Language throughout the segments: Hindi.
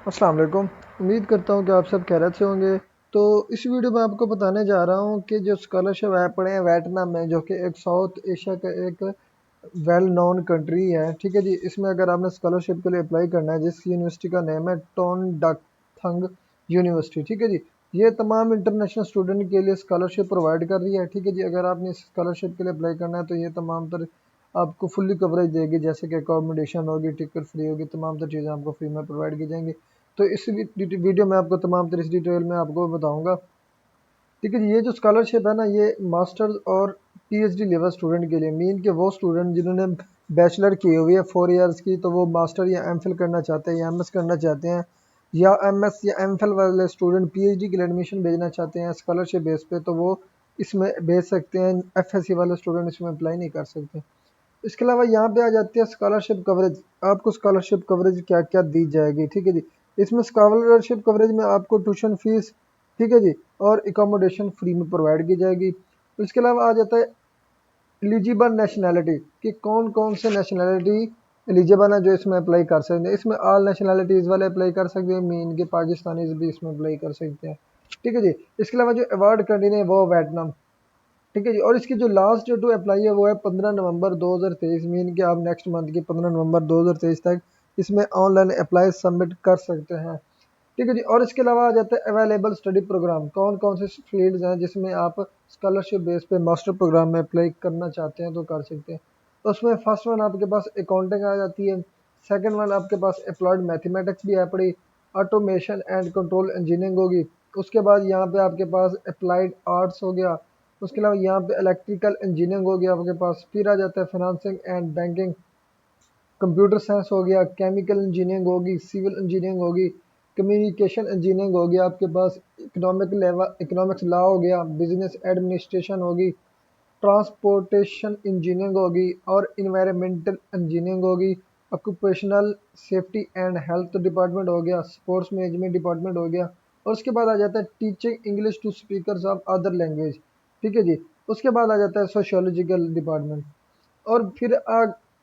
अस्सलाम वालेकुम। उम्मीद करता हूँ कि आप सब खैरियत से होंगे। तो इस वीडियो में आपको बताने जा रहा हूँ कि जो स्कॉलरशिप ऐप पड़े हैं वियतनाम में, जो कि एक साउथ एशिया का एक वेल नोन कंट्री है। ठीक है जी, इसमें अगर आपने स्कॉलरशिप के लिए अप्लाई करना है, जिस यूनिवर्सिटी का नेम है टोन डक थंग यूनिवर्सिटी। ठीक है जी, ये तमाम इंटरनेशनल स्टूडेंट के लिए स्कॉलरशिप प्रोवाइड कर रही है। ठीक है जी, अगर आपने इस स्कॉलरशिप के लिए अप्लाई करना है तो ये तमाम तर आपको फुल्ली कवरेज देगी, जैसे कि अकोमोडेशन होगी, टिकट फ्री होगी, तमाम तर चीज़ें आपको फ्री में प्रोवाइड की जाएंगी। तो इस वीडियो में आपको तमाम तर इस डिटेल में आपको बताऊंगा। ठीक है जी, ये जो स्कॉलरशिप है ना, ये मास्टर्स और पीएचडी लेवल स्टूडेंट के लिए मीन के वो स्टूडेंट जिन्होंने बैचलर की हुई है 4 इयर्स की, तो वो मास्टर या एमफिल करना चाहते हैं या एमएस करना चाहते हैं, या एमएस या एमफिल वाले स्टूडेंट पीएचडी के लिए एडमिशन भेजना चाहते हैं स्कॉलरशिप बेस पे, तो वो इसमें भेज सकते हैं। एफएससी वाले स्टूडेंट इसमें अप्लाई नहीं कर सकते। इसके अलावा यहाँ पे आ जाती है स्कॉलरशिप कवरेज। आपको स्कॉलरशिप कवरेज क्या क्या दी जाएगी। ठीक है जी, इसमें स्कॉलरशिप कवरेज में आपको ट्यूशन फीस, ठीक है जी, और एकोमोडेशन फ्री में प्रोवाइड की जाएगी। इसके अलावा आ जाता है एलिजिबल नेशनैलिटी कि कौन कौन से नेशनैलिटी एलिजिबल है जो इसमें अप्लाई कर सकते हैं। इसमें ऑल नेशनैलिटीज़ वाले अप्लाई कर सकते हैं, मीन के पाकिस्तानीज भी इसमें अप्लाई कर सकते हैं। ठीक है जी, इसके अलावा जो अवार्ड कंट्री है वो वियतनाम। ठीक है जी, और इसकी जो लास्ट डेट टू अप्लाई है वो है 15 नवंबर 2023, मीन कि आप नेक्स्ट मंथ की 15 नवंबर 2023 तक इसमें ऑनलाइन अप्लाई सबमिट कर सकते हैं। ठीक है जी, और इसके अलावा आ जाता है अवेलेबल स्टडी प्रोग्राम, कौन कौन से फील्ड्स हैं जिसमें आप स्कॉलरशिप बेस पे मास्टर प्रोग्राम में अप्लाई करना चाहते हैं तो कर सकते हैं। तो उसमें फर्स्ट वन आपके पास अकाउंटिंग आ जाती है। सेकंड वन आपके पास अप्लाइड मैथमेटिक्स भी आ पड़ी। ऑटोमेशन एंड कंट्रोल इंजीनियरिंग होगी। उसके बाद यहाँ पे आपके पास अप्लाइड आर्ट्स हो गया। उसके अलावा यहाँ पे इलेक्ट्रिकल इंजीनियरिंग हो गया आपके पास। फिर आ जाता है financing and banking. Computer science हो गया, केमिकल इंजीनियरिंग होगी, सिविल इंजीनियरिंग होगी, कम्युनिकेशन इंजीनियरिंग होगी आपके पास, इकोनॉमिक्स लॉ हो गया, बिजनेस एडमिनिस्ट्रेशन होगी, ट्रांसपोर्टेशन इंजीनियरिंग होगी, और इन्वायरमेंटल इंजीनियरिंग होगी। Occupational safety and health department हो गया, स्पोर्ट्स मैनेजमेंट डिपार्टमेंट हो गया। और उसके बाद आ जाता है teaching English to speakers of other language. ठीक है जी, उसके बाद आ जाता है सोशियोलॉजिकल डिपार्टमेंट। और फिर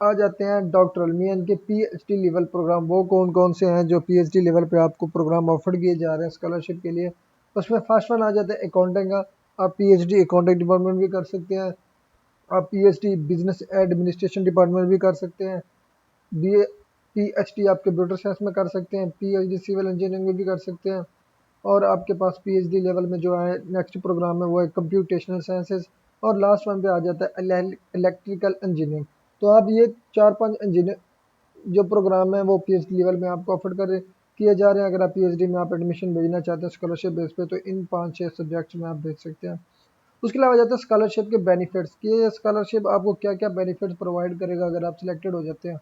आ जाते हैं डॉक्टरल मीन के पीएचडी लेवल प्रोग्राम। वो कौन कौन से हैं जो पीएचडी लेवल पे आपको प्रोग्राम ऑफर किए जा रहे हैं स्कॉलरशिप के लिए। उसमें फर्स्ट वन आ जाता है अकाउंटिंग का। आप पीएचडी अकाउंटिंग डिपार्टमेंट भी कर सकते हैं। आप पीएचडी बिजनेस एडमिनिस्ट्रेशन डिपार्टमेंट भी कर सकते हैं। बी पीएचडी आप कंप्यूटर साइंस में कर सकते हैं। पीएचडी सिविल इंजीनियरिंग में भी कर सकते हैं। और आपके पास पीएचडी लेवल में जो है नेक्स्ट प्रोग्राम है वो है कंप्यूटेशनल साइंसेज। और लास्ट वन पे आ जाता है इलेक्ट्रिकल इंजीनियरिंग। तो आप ये 4-5 इंजीनियर जो प्रोग्राम है वो पीएचडी लेवल में आपको ऑफर किए जा रहे हैं। अगर आप पीएचडी में आप एडमिशन भेजना चाहते हैं स्कॉलरशिप बेस पे, तो इन 5-6 सब्जेक्ट्स में आप भेज सकते हैं। उसके अलावा आ जाता है स्कॉलरशिप के बेनिफिट्स कि ये स्कॉलरशिप आपको क्या क्या बेनिफिट्स प्रोवाइड करेगा अगर आप सिलेक्टेड हो जाते हैं।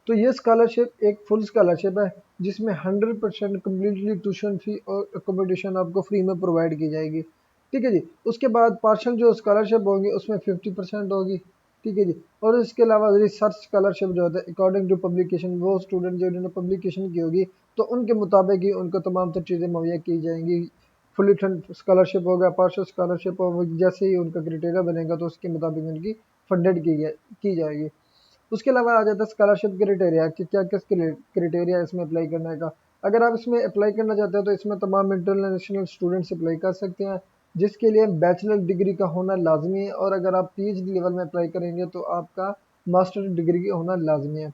तो ये स्कॉलरशिप एक फुल स्कॉलरशिप है जिसमें 100% कम्प्लीटली ट्यूशन फी और अकोमोडेशन आपको फ्री में प्रोवाइड की जाएगी। ठीक है जी, उसके बाद पार्शल जो स्कॉलरशिप होगी उसमें 50% होगी। ठीक है जी, और इसके अलावा रिसर्च स्कॉलरशिप जो होता है अकॉर्डिंग टू पब्लिकेशन, वो स्टूडेंट जो इन्होंने पब्लिकेशन की होगी तो उनके मुताबिक ही उनको तमाम तर चीज़ें मुहैया की जाएंगी। फुली फंड स्कॉलरशिप होगा, पार्शल स्कॉलरशिप होगा, जैसे ही उनका क्राइटेरिया बनेगा तो उसके मुताबिक उनकी फंडेड की जाएगी। उसके अलावा आ जाता है स्कॉलरशिप क्राइटेरिया कि क्या किस क्राइटेरिया इसमें अप्लाई करने का। अगर आप इसमें अप्लाई करना चाहते हो तो इसमें तमाम इंटरनेशनल स्टूडेंट्स अप्लाई कर सकते हैं, जिसके लिए बैचलर डिग्री का होना लाजमी है। और अगर आप पीएचडी लेवल में अप्लाई करेंगे तो आपका मास्टर डिग्री का होना लाजमी है।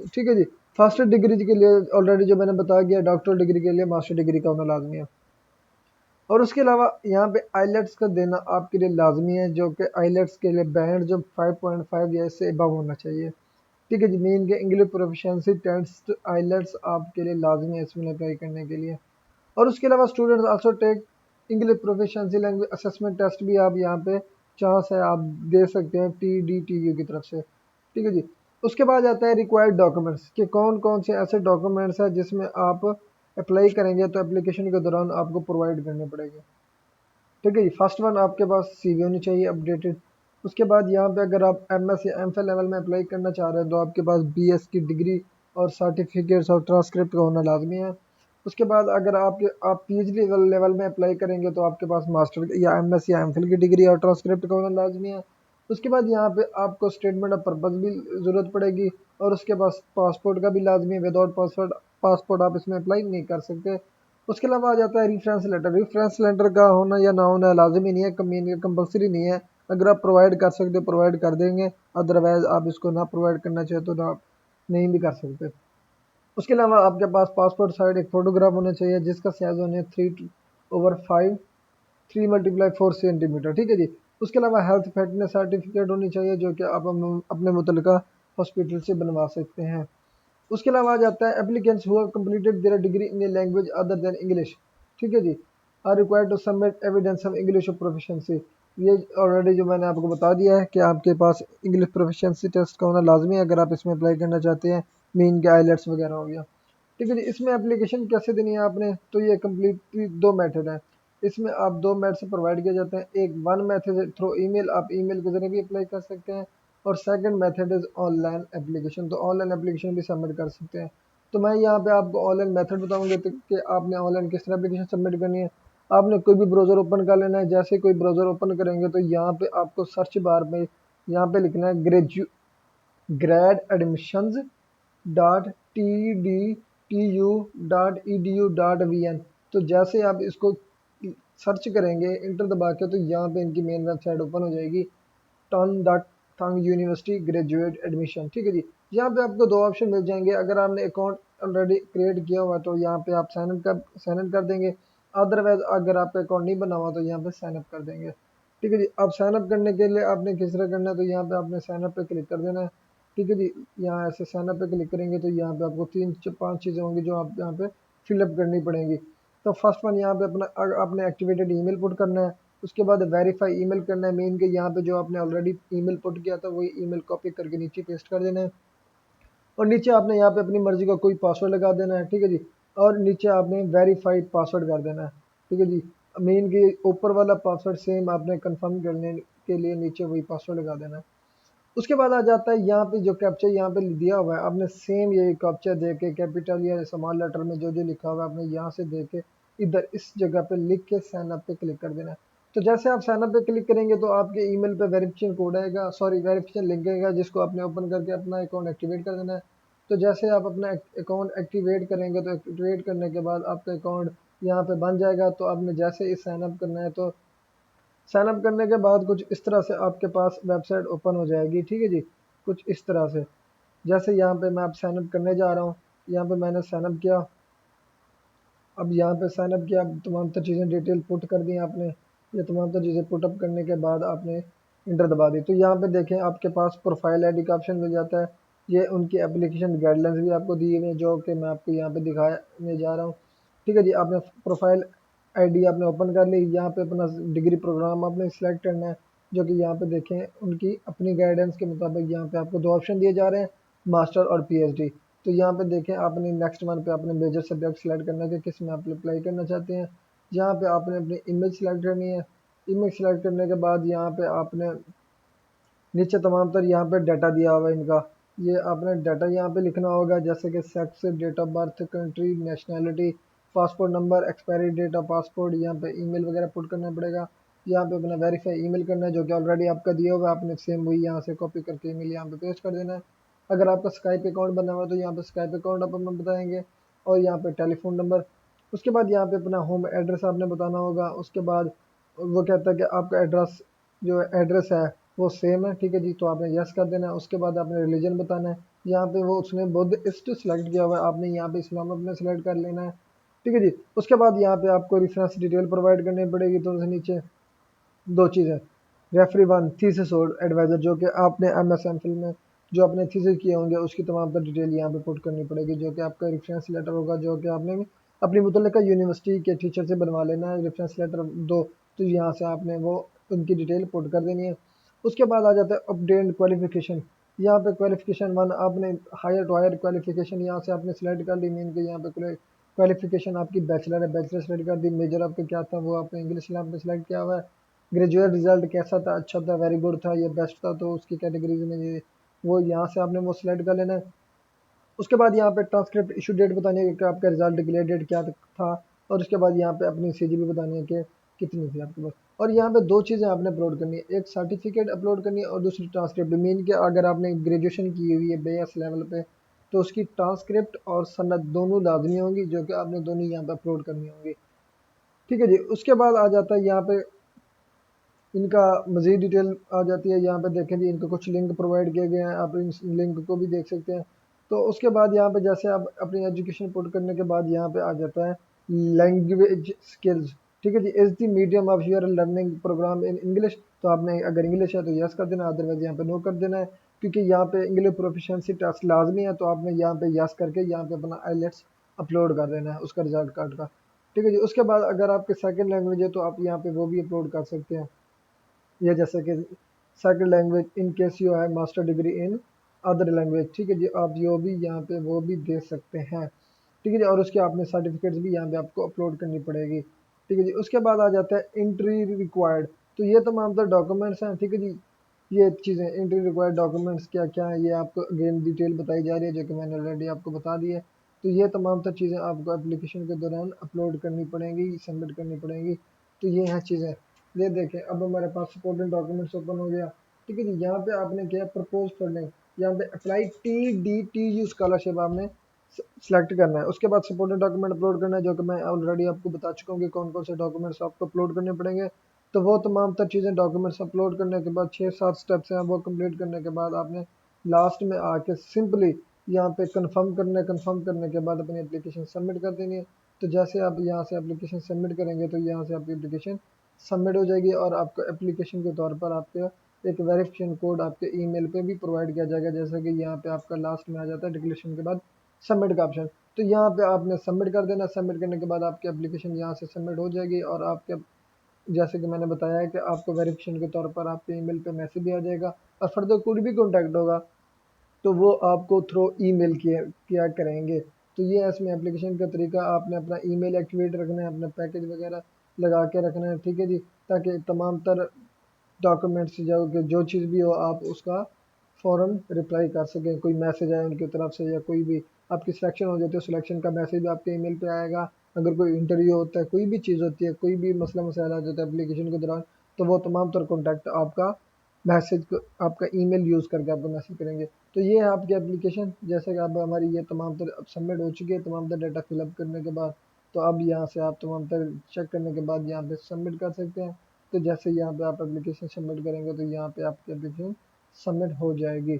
ठीक है जी, फास्टर डिग्री के लिए ऑलरेडी जो मैंने बता दिया, डॉक्टर डिग्री के लिए मास्टर डिग्री का होना लाजमी है। और उसके अलावा यहाँ पे आइलेट्स का देना आपके लिए लाजमी है, जो कि आइलेट्स के लिए बैंड जो 5.5 या इससे अबव होना चाहिए। ठीक है जी, मेन के इंग्लिश प्रोफिशिएंसी टेस्ट आइलेट्स आपके लिए लाजमी है इसमें अप्लाई करने के लिए। और उसके अलावा students also take English proficiency language assessment test भी आप यहाँ पे चांस है आप दे सकते हैं TDTU की तरफ से। ठीक है जी, उसके बाद आता है रिक्वायर्ड डॉक्यूमेंट्स कि कौन कौन से ऐसे डॉक्यूमेंट्स हैं जिसमें आप अप्लाई करेंगे तो एप्लीकेशन के दौरान आपको प्रोवाइड करने पड़ेंगे। ठीक है जी, फर्स्ट वन आपके पास CV होनी चाहिए अपडेटेड। उसके बाद यहाँ पे अगर आप MS या MPhil लेवल में अप्लाई करना चाह रहे हैं तो आपके पास BS की डिग्री और सर्टिफिकेट्स और ट्रांसक्रिप्ट का होना लाजमी है। उसके बाद अगर आप PhD लेवल में अप्लाई करेंगे तो आपके पास मास्टर या MS या MPhil की डिग्री और ट्रांसक्रिप्ट का होना लाजमी है। उसके बाद यहाँ पे आपको स्टेटमेंट ऑफ पर्पज़ भी ज़रूरत पड़ेगी। और उसके पास पासपोर्ट का भी लाजमी है। विदाउट पासपोर्ट पासपोर्ट आप इसमें अप्लाई नहीं कर सकते। उसके अलावा आ जाता है रेफरेंस लेटर। रेफरेंस लेटर का होना या ना होना लाजमी नहीं है, कंपलसरी नहीं है। अगर आप प्रोवाइड कर सकते प्रोवाइड कर देंगे, अदरवाइज आप इसको ना प्रोवाइड करना चाहे तो ना नहीं भी कर सकते। उसके अलावा आपके पास पासपोर्ट साइड एक फ़ोटोग्राफ होना चाहिए जिसका साइज़ होना है 3/5 3 × 4 सेंटीमीटर, ठीक है जी। उसके अलावा हेल्थ फिटनेस सर्टिफिकेट होनी चाहिए जो कि आप अपने मुतलका हॉस्पिटल से बनवा सकते हैं। उसके अलावा आ जाता है applicants who have completed their degree in a language other than English, ठीक है जी, are required to submit evidence of English proficiency. ये ऑलरेडी जो मैंने आपको बता दिया है कि आपके पास इंग्लिश प्रोफिशिएंसी टेस्ट का होना लाजमी है अगर आप इसमें अप्लाई करना चाहते हैं। मीन के आइलेट्स वगैरह हो गया, ठीक है जी। इसमें एप्लीकेशन कैसे देनी है आपने, तो ये कम्प्लीटली दो मेथड है। इसमें आप दो मेथड से प्रोवाइड किए जाते हैं। एक वन मेथड है थ्रू ईमेल, आप ईमेल के जरिए भी अप्लाई कर सकते हैं। और second method is online application, तो ऑनलाइन एप्लीकेशन भी सबमिट कर सकते हैं। तो मैं यहाँ पे आपको ऑनलाइन मेथड बताऊंगा तो कि आपने ऑनलाइन किस तरह एप्लीकेशन सबमिट करनी है। आपने कोई भी ब्राउज़र ओपन कर लेना है। जैसे कोई ब्राउज़र ओपन करेंगे तो यहाँ पे आपको सर्च बार में यहाँ पे लिखना है ग्रेड एडमिशंस .tdtu.edu.vn। तो जैसे आप इसको सर्च करेंगे इंटर दबा के, तो यहाँ पे इनकी मेन वेबसाइट ओपन हो जाएगी, टन यूनिवर्सिटी ग्रेजुएट एडमिशन, ठीक है जी। यहाँ पे आपको दो ऑप्शन मिल जाएंगे। अगर आपने अकाउंट ऑलरेडी क्रिएट किया हुआ तो यहाँ पे आप साइन इन कर देंगे। अदरवाइज अगर आपका अकाउंट नहीं बना हुआ तो यहाँ पे साइन अप कर देंगे, ठीक है जी। अब साइन अप करने के लिए आपने किस तरह करना है, तो यहाँ पे आपने साइन अप पे क्लिक कर देना है, ठीक है जी। यहाँ ऐसे साइन अप पे क्लिक करेंगे तो यहाँ पे आपको 3 5 चीज़ें होंगी जो आप यहाँ पे फिलअप करनी पड़ेंगी। तो फर्स्ट वन यहाँ पे अपना आपने एक्टिवेटेड ईमेल पुट करना है। उसके बाद वेरीफाई ईमेल करना है। मीन के यहाँ पे जो आपने ऑलरेडी ईमेल पुट किया था वही ईमेल कॉपी करके नीचे पेस्ट कर देना है। और नीचे आपने यहाँ पे अपनी मर्जी का कोई पासवर्ड लगा देना है, ठीक है जी। और नीचे आपने वेरीफाइड पासवर्ड कर देना है, ठीक है जी। मेन के ऊपर वाला पासवर्ड सेम आपने कंफर्म करने के लिए नीचे वही पासवर्ड लगा देना है। उसके बाद आ जाता है यहाँ पे जो कैप्चा यहाँ पे दिया हुआ है, आपने सेम ये कैप्चा दे के कैपिटल या स्मॉल लेटर में जो जो लिखा हुआ है आपने यहाँ से दे के इधर इस जगह पे लिख के साइन अप पे क्लिक कर देना है। तो जैसे आप साइन अप पे क्लिक करेंगे तो आपके ईमेल पे वेरिफिकेशन कोड आएगा, सॉरी वेरिफिकेशन लिंक आएगा जिसको आपने ओपन करके अपना अकाउंट एक्टिवेट कर देना है। तो जैसे आप अपना अकाउंट एक्टिवेट करेंगे तो एक्टिवेट करने के बाद आपका अकाउंट यहाँ पे बन जाएगा। तो आपने जैसे ही साइन अप करना है तो साइन अप करने के बाद कुछ इस तरह से आपके पास वेबसाइट ओपन हो जाएगी, ठीक है जी। कुछ इस तरह से जैसे यहाँ पे मैं आप साइन अप करने जा रहा हूँ, यहाँ पे मैंने साइन अप किया। अब यहाँ पे साइन अप किया, तमाम तर चीज़ें डिटेल पुट कर दी आपने। ये तमाम तर चीज़ें पुट अप करने के बाद आपने इंटर दबा दी। तो यहाँ पे देखें आपके पास प्रोफाइल आईडी का ऑप्शन मिल जाता है। ये उनकी एप्लीकेशन गाइडलाइंस भी आपको दिए हुए हैं जो कि मैं आपको यहाँ पे दिखाने जा रहा हूँ, ठीक है जी। आपने प्रोफाइल आईडी आपने ओपन कर ली। यहाँ पे अपना डिग्री प्रोग्राम आपने सिलेक्ट करना है जो कि यहाँ पे देखें उनकी अपनी गाइडेंस के मुताबिक यहाँ पे आपको दो ऑप्शन दिए जा रहे हैं, मास्टर और पीएचडी। तो यहाँ पे देखें आपने नेक्स्ट वन पे अपने मेजर सब्जेक्ट सेलेक्ट करना है कि किस में आप अप्लाई करना चाहते हैं। यहाँ पे आपने अपनी इमेज सेलेक्ट करनी है। इमेज सेलेक्ट करने के बाद यहाँ पे आपने नीचे तमाम तर यहाँ पे डाटा दिया हुआ है इनका, ये आपने डाटा यहाँ पे लिखना होगा जैसे कि sex, date of birth, country, nationality, passport number, expiry date of passport, यहाँ पे ईमेल वगैरह पुट करना पड़ेगा। यहाँ पे अपना वेरीफाई ईमेल करना है जो कि ऑलरेडी आपका दिया हुआ है, आपने सेम वही यहाँ से कॉपी करके ईमेल यहाँ पे पेस्ट कर देना है। अगर आपका स्काइप अकाउंट बना हुआ है तो यहाँ पे स्काइप अकाउंट आप अपना बताएंगे और यहाँ पे टेलीफोन नंबर। उसके बाद यहाँ पे अपना होम एड्रेस आपने बताना होगा। उसके बाद वो कहता है कि आपका एड्रेस जो एड्रेस है वो सेम है, ठीक है जी। तो आपने यस कर देना है। उसके बाद आपने रिलीजन बताना है। यहाँ पे वो उसने बुद्धिस्ट सेलेक्ट किया हुआ है, आपने यहाँ पे इस्लाम अपने सेलेक्ट कर लेना है, ठीक है जी। उसके बाद यहाँ पे आपको रेफरेंस डिटेल प्रोवाइड करनी पड़ेगी। तो नीचे दो चीज़ें, रेफरी वन, थीसिस और एडवाइज़र, जो कि आपने एमएस एमफिल में जो आपने थीसिस किए होंगे उसकी तमाम तर डिटेल यहाँ पे पुट करनी पड़ेगी, जो कि आपका रेफरेंस लेटर होगा जो कि आपने अपनी मुतल्लिका यूनिवर्सिटी के टीचर से बनवा लेना है। रेफरेंस लेटर दो, तो यहाँ से आपने वो उनकी डिटेल पुट कर देनी है। उसके बाद आ जाता है अपडेट क्वालिफिकेशन। यहाँ पे क्वालिफिकेशन वन आपने हायर टू हायर क्वालिफिकेशन यहाँ से आपने सेलेक्ट कर ली। मीन के यहाँ पे क्वालिफिकेशन आपकी बैचलर है, बैचलर सेलेक्ट कर दी। मेजर आपका क्या था वो आपने इंग्लिश लैब में सेलेक्ट किया हुआ है। ग्रेजुएट रिजल्ट कैसा था, अच्छा था, वेरी गुड था, ये बेस्ट था, तो उसकी कैटेगरीज में ये वो यहाँ से आपने वो सिलेक्ट कर लेना है। उसके बाद यहाँ पे ट्रांसक्रिप्ट इशू डेट बतानी है कि आपका रिजल्ट डिक्लेयर डेट क्या था। और उसके बाद यहाँ पे अपनी सीजीपी बतानी है कि कितनी थी आपके पास। और यहाँ पे दो चीज़ें आपने अपलोड करनी है, एक सर्टिफिकेट अपलोड करनी है और दूसरी ट्रांसक्रिप्ट। मीन के अगर आपने ग्रेजुएशन की हुई है बेस लेवल पे तो उसकी ट्रांसक्रिप्ट और सनद दोनों लाजमी होंगी, जो कि आपने दोनों यहाँ पे अपलोड करनी होंगी। ठीक है जी। उसके बाद आ जाता है यहाँ पे इनका मज़ीद डिटेल आ जाती है। यहाँ पे देखें जी, इनको कुछ लिंक प्रोवाइड किए गए हैं, आप इन लिंक को भी देख सकते हैं। तो उसके बाद यहाँ पे जैसे आप अपनी एजुकेशन पुट करने के बाद यहाँ पे आ जाता है लैंग्वेज स्किल्स। ठीक है जी। Is the medium of your learning programme in English. तो आपने अगर इंग्लिश है तो यस कर देना, अदरवाइज यहाँ पे नो कर देना है, क्योंकि यहाँ पे इंग्लिश प्रोफिशिएंसी टेस्ट लाजमी है। तो आपने यहाँ पे यस करके यहाँ पे अपना आईलेट्स अपलोड कर देना है उसका रिजल्ट कार्ड का। ठीक है जी। उसके बाद अगर आपके सेकंड लैंग्वेज है तो आप यहाँ पे वो भी अपलोड कर सकते हैं, या जैसे कि second language in case you है master degree in other language. ठीक है जी। आप यो भी यहाँ पे वो भी दे सकते हैं। ठीक है जी। और उसके आपने सर्टिफिकेट्स भी यहाँ पे आपको अपलोड करनी पड़ेगी। ठीक है जी। उसके बाद आ जाता है एंट्री रिक्वायर्ड। तो ये तमाम तो डॉक्यूमेंट्स हैं। ठीक है जी। ये चीज़ें एंट्री रिक्वायर्ड डॉक्यूमेंट्स क्या क्या है ये आपको अगेन डिटेल बताई जा रही है, जो कि मैंने ऑलरेडी आपको बता दी है। तो ये तमाम तर चीज़ें आपको एप्लीकेशन के दौरान अपलोड करनी पड़ेंगी, सबमिट करनी पड़ेंगी। तो ये हैं चीज़ें। ये देखें, अब हमारे पास सपोर्टिंग डॉक्यूमेंट्स ओपन हो गया। ठीक है जी। यहाँ पे आपने क्या प्रपोज फंडिंग, यहाँ पे अप्लाई TDTU स्कॉलरशिप आपने सेलेक्ट करना है। उसके बाद सपोर्टिंग डॉक्यूमेंट अपलोड करना है, जो कि मैं ऑलरेडी आपको बता चुका हूँ कि कौन कौन से डॉक्यूमेंट्स आपको अपलोड करने पड़ेंगे। तो वो तमाम तर चीज़ें डॉक्यूमेंट्स अपलोड करने के बाद 6-7 स्टेप्स हैं, वो कंप्लीट करने के बाद आपने लास्ट में आके सिंपली यहाँ पे कंफर्म करना है। कंफर्म करने के बाद अपनी एप्लीकेशन सबमिट कर देनी है। तो जैसे आप यहाँ से एप्लीकेशन सबमिट करेंगे तो यहाँ से आपकी एप्लीकेशन सबमिट हो जाएगी, और आपको एप्लीकेशन के तौर पर आपके एक वेरिफिकेशन कोड आपके ईमेल पे भी प्रोवाइड किया जाएगा, जैसा कि यहाँ पे आपका लास्ट में आ जाता है डिक्लेरेशन के बाद सबमिट का ऑप्शन। तो यहाँ पे आपने सबमिट कर देना। सबमिट करने के बाद आपकी एप्लीकेशन यहाँ से सबमिट हो जाएगी, और आपके जैसे कि मैंने बताया है कि आपको वेरिफिकेशन के तौर पर आपके ईमेल पे मैसेज भी आ जाएगा, और फर्दर कोई भी कॉन्टैक्ट होगा तो वो आपको थ्रू ईमेल किया किया करेंगे। तो ये है इसमें एप्लीकेशन का तरीका। आपने अपना ईमेल एक्टिवेट रखना है, अपना पैकेज वगैरह लगा के रखना है। ठीक है जी। ताकि तमाम तर डॉक्यूमेंट्स जो चीज़ भी हो आप उसका फ़ौरन रिप्लाई कर सकें। कोई मैसेज आए उनकी तरफ से, या कोई भी आपकी सिलेक्शन हो जाती है, सिलेक्शन का मैसेज आपके ईमेल पे आएगा। अगर कोई इंटरव्यू होता है, कोई भी चीज़ होती है, कोई भी मसला मसाइल आ जाता है एप्लीकेशन के दौरान, तो वो तमाम तर कॉन्टैक्ट आपका मैसेज आपका ईमेल यूज़ करके आपको मैसेज करेंगे। तो ये है आपकी एप्लीकेशन। जैसे कि अब हमारी ये तमाम तर अब सबमिट हो चुकी है, तमाम तर डाटा फिलअप करने के बाद। तो अब यहाँ से आप तमाम तर चेक करने के बाद यहाँ पे सबमिट कर सकते हैं। तो जैसे यहाँ पे आप एप्लीकेशन सबमिट करेंगे तो यहाँ पे आपकी एप्लीकेशन सबमिट हो जाएगी।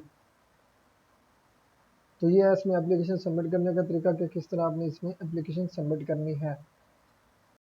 तो ये है इसमें एप्लीकेशन सबमिट करने का तरीका कि किस तरह आपने इसमें एप्लीकेशन सबमिट करनी है।